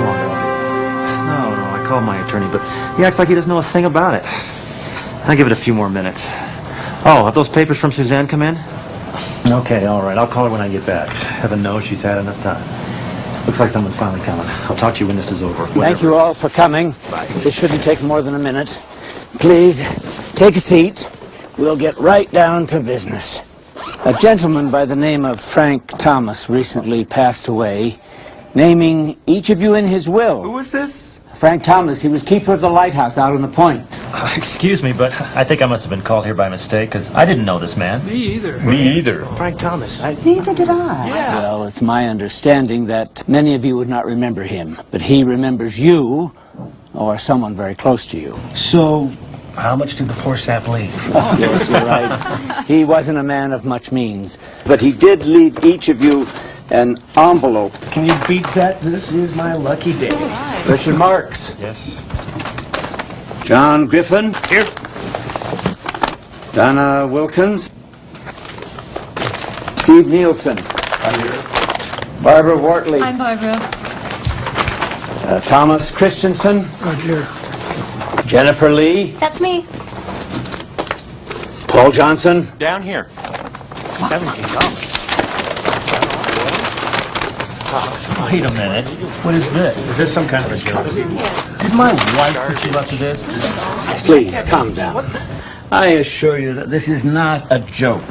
much longer. No, I called my attorney, but he acts like he doesn't know a thing about it. I'll give it a few more minutes. Oh, have those papers from Suzanne come in? Okay, all right. I'll call her when I get back. Heaven knows she's had enough time. Looks like someone's finally coming. I'll talk to you when this is over. Thank you all for coming. Bye. This shouldn't take more than a minute. Please, take a seat. We'll get right down to business. A gentleman by the name of Frank Thomas recently passed away, naming each of you in his will. Who was this? Frank Thomas, he was keeper of the lighthouse out on the point. Excuse me, but I think I must have been called here by mistake, because I didn't know this man. Me either. Me either. Frank Thomas. Neither did I. Yeah. Well, it's my understanding that many of you would not remember him, but he remembers you, or someone very close to you. So, How much did the poor sap leave? yes, you're right. He wasn't a man of much means, but he did leave each of you an envelope. Can you beat that? This is my lucky day. Richard Marks. Yes. John Griffin. Here. Donna Wilkins. Steve Nielsen. I'm here. Barbara Wortley. I'm Barbara. Thomas Christensen. Right here. Jennifer Lee. That's me. Paul Johnson. Down here. $17. Wait a minute. What is this? Is this some kind of a joke? Did my wife put you up to this? Please, calm down. I assure you that this is not a joke.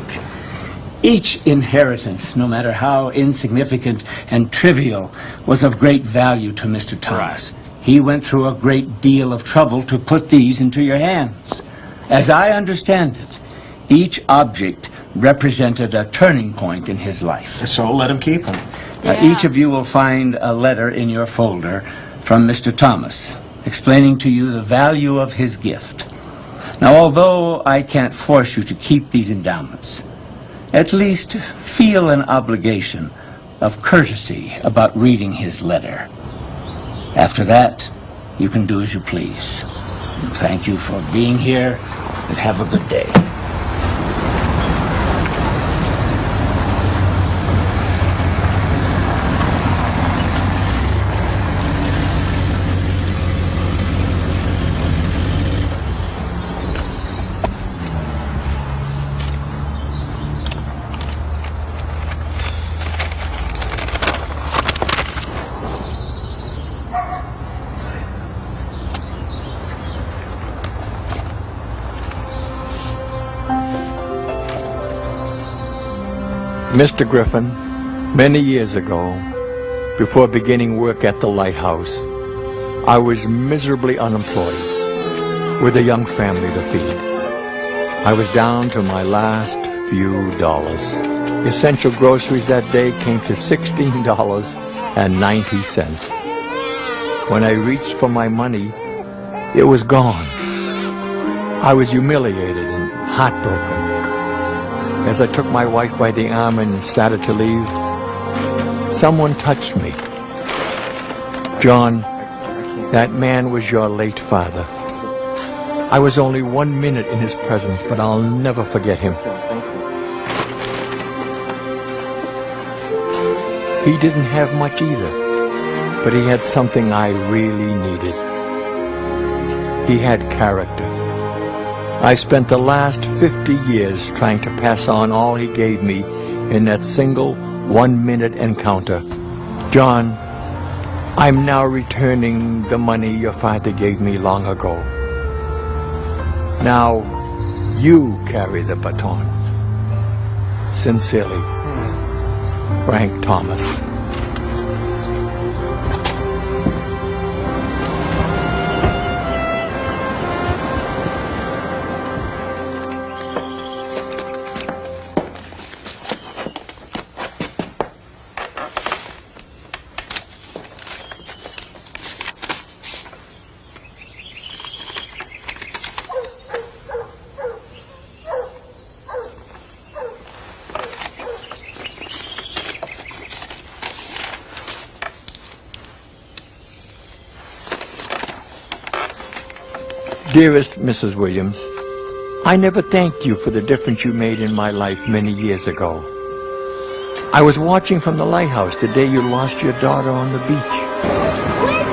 Each inheritance, no matter how insignificant and trivial, was of great value to Mr. Thomas. He went through a great deal of trouble to put these into your hands. As I understand it, each object represented a turning point in his life. So let him keep them. Each of you will find a letter in your folder from Mr. Thomas, explaining to you the value of his gift. Now, although I can't force you to keep these endowments, at least feel an obligation of courtesy about reading his letter. After that, you can do as you please. Thank you for being here, and have a good day. Mr. Griffin, many years ago, before beginning work at the lighthouse, I was miserably unemployed with a young family to feed. I was down to my last few dollars. Essential groceries that day came to $16.90. When I reached for my money, it was gone. I was humiliated and heartbroken. As I took my wife by the arm and started to leave, someone touched me. John, that man was your late father. I was only 1 minute in his presence, but I'll never forget him. He didn't have much either, but he had something I really needed. He had character. I spent the last 50 years trying to pass on all he gave me in that single 1-minute encounter. John, I'm now returning the money your father gave me long ago. Now, you carry the baton. Sincerely, Frank Thomas. Dearest Mrs. Williams, I never thanked you for the difference you made in my life many years ago. I was watching from the lighthouse the day you lost your daughter on the beach. Wait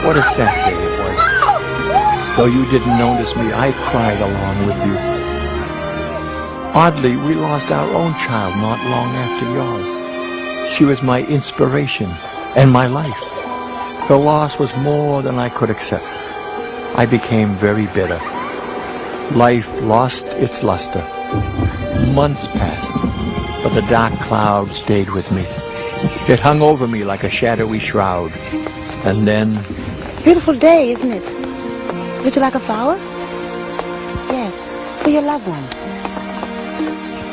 What a sad day it was. Though you didn't notice me, I cried along with you. Oddly, we lost our own child not long after yours. She was my inspiration and my life. The loss was more than I could accept. I became very bitter. Life lost its luster. Months passed, but the dark cloud stayed with me. It hung over me like a shadowy shroud. And then... Beautiful day, isn't it? Would you like a flower? Yes, for your loved one.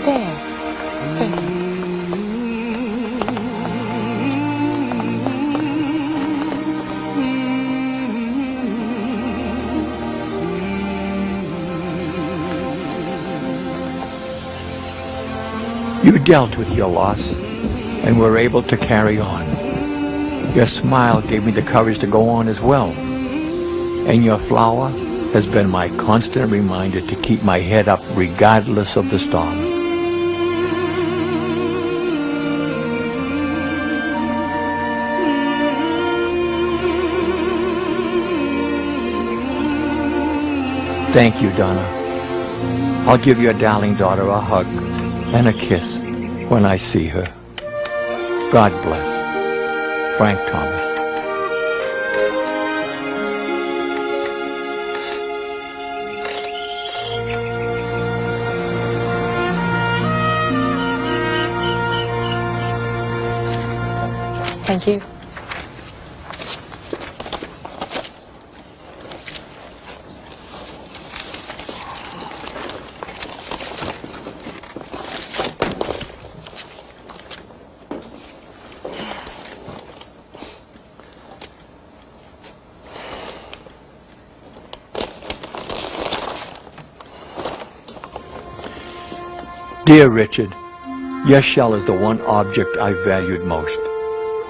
There. Very nice. You dealt with your loss and were able to carry on. Your smile gave me the courage to go on as well. And your flower has been my constant reminder to keep my head up regardless of the storm. Thank you, Donna. I'll give your darling daughter a hug and a kiss when I see her. God bless. Frank Thomas. Thank you. Dear Richard, your shell is the one object I valued most.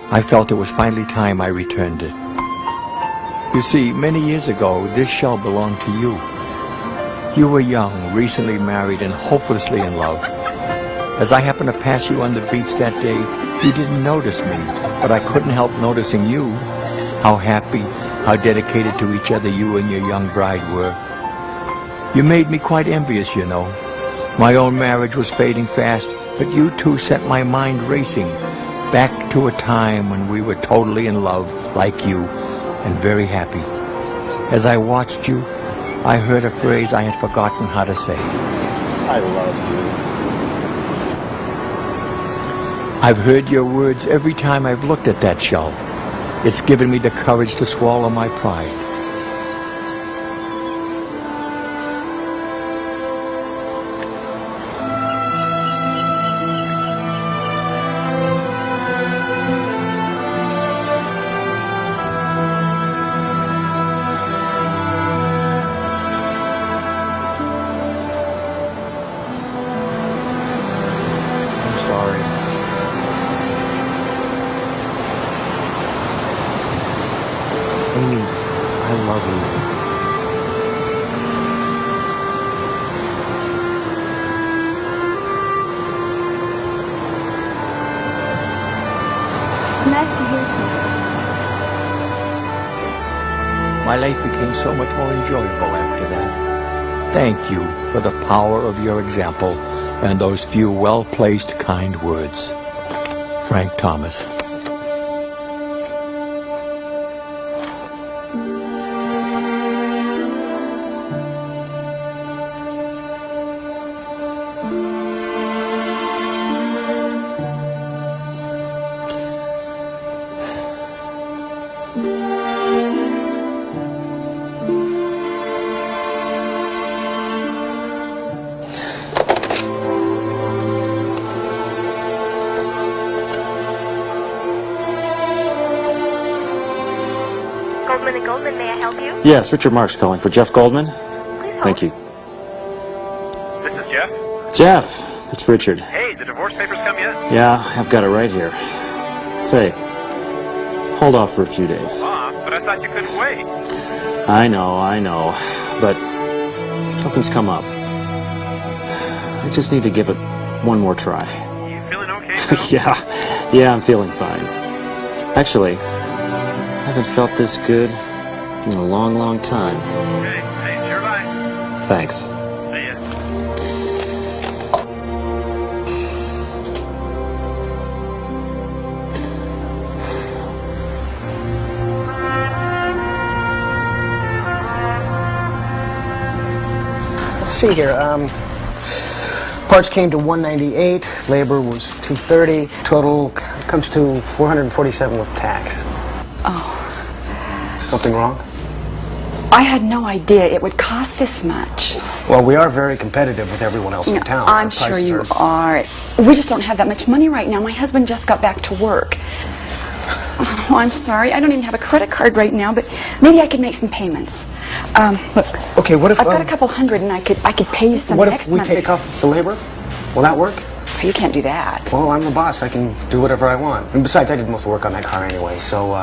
I felt it was finally time I returned it. You see, many years ago, this shell belonged to you. You were young, recently married, and hopelessly in love. As I happened to pass you on the beach that day, you didn't notice me, but I couldn't help noticing you. How happy, how dedicated to each other you and your young bride were. You made me quite envious, you know. My own marriage was fading fast, but you two set my mind racing back to a time when we were totally in love, like you, and very happy. As I watched you, I heard a phrase I had forgotten how to say. I love you. I've heard your words every time I've looked at that shell. It's given me the courage to swallow my pride. My life became so much more enjoyable after that. Thank you for the power of your example and those few well-placed kind words. Frank Thomas. Goldman, may I help you? Yes, Richard Marks calling for Jeff Goldman. Please hold. Thank you. This is Jeff. Jeff, it's Richard. Hey, the divorce papers come yet? Yeah, I've got it right here. Say, hold off for a few days. But I thought you couldn't wait. I know, but something's come up. I just need to give it one more try. You feeling okay now? Yeah, I'm feeling fine. Actually, I haven't felt this good In a long, long time. Okay, hey, sure bye. Thanks. See ya. Let's see here. Parts came to 198. Labor was 230. Total comes to 447 with tax. Oh. Something wrong? I had no idea it would cost this much. Well, we are very competitive with everyone else in town. I'm Our sure prices you are. We just don't have that much money right now. My husband just got back to work. Oh, I'm sorry. I don't even have a credit card right now, but maybe I could make some payments. Look. Okay, what if I've got a couple hundred, and I could pay you some what next if we month. take off the labor? Will that work? You can't do that. Well, I'm the boss. I can do whatever I want. And besides, I did most of the work on that car anyway. So,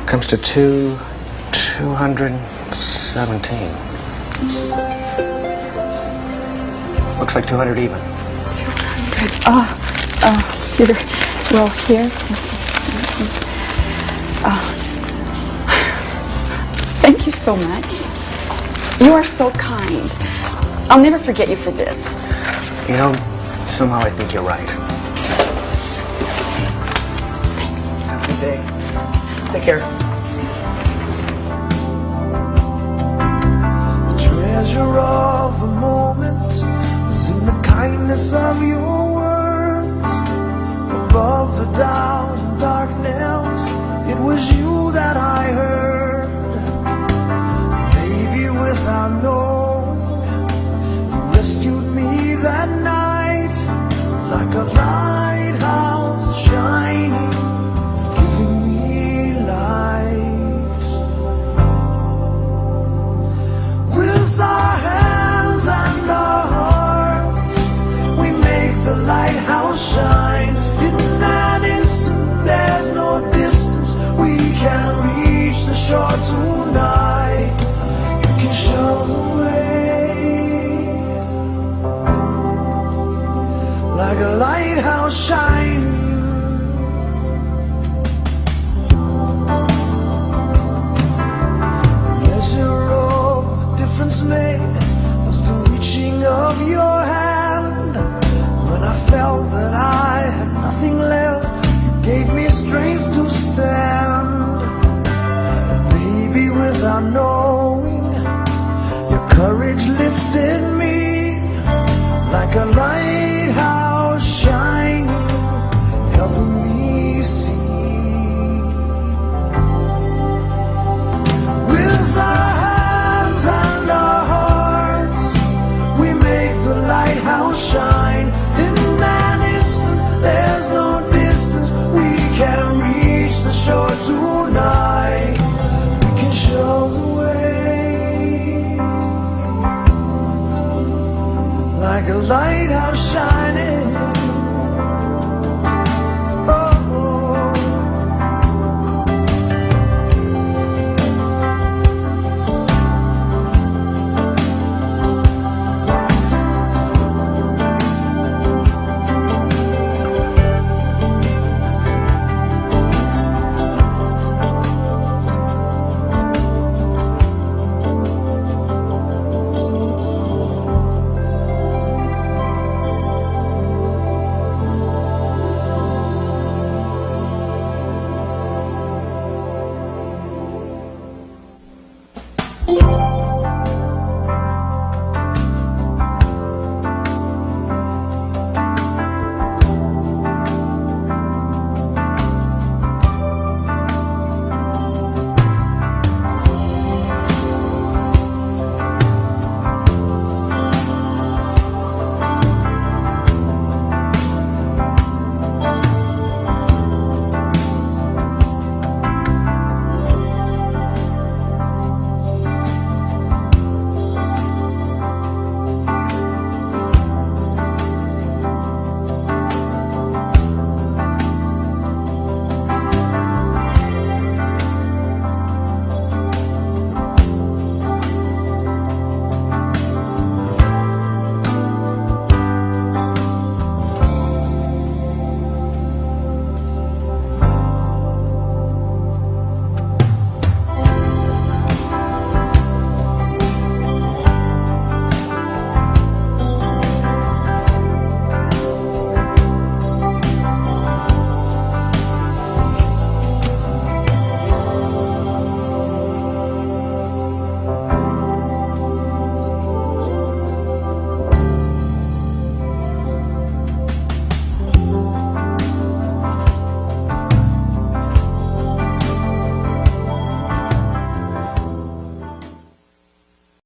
comes to 217. Looks like 200 even. 200. Here. Well, here. Thank you so much. You are so kind. I'll never forget you for this. You know, somehow I think you're right. Thanks. Have a good day. Take care. The treasure of the moment was in the kindness of your words. Above the doubt and darkness, it was you that I heard. Maybe without knowing, you rescued me that night, like a lighthouse shining, giving me light. With our hands and our hearts, we make the lighthouse shine. In that instant, there's no distance we can reach the shore tonight. We can show the way, like a lighthouse shining. Measure of the difference made was the reaching of your hand. When I felt that I had nothing left, you gave me strength to stand. And maybe without knowing, your courage lifted me, like a lighthouse shining, helping me see. With our hands and our hearts, we make the lighthouse shine. In that instant, there's no distance we can reach the shore tonight. We can show the way, like a lighthouse shining. Oh.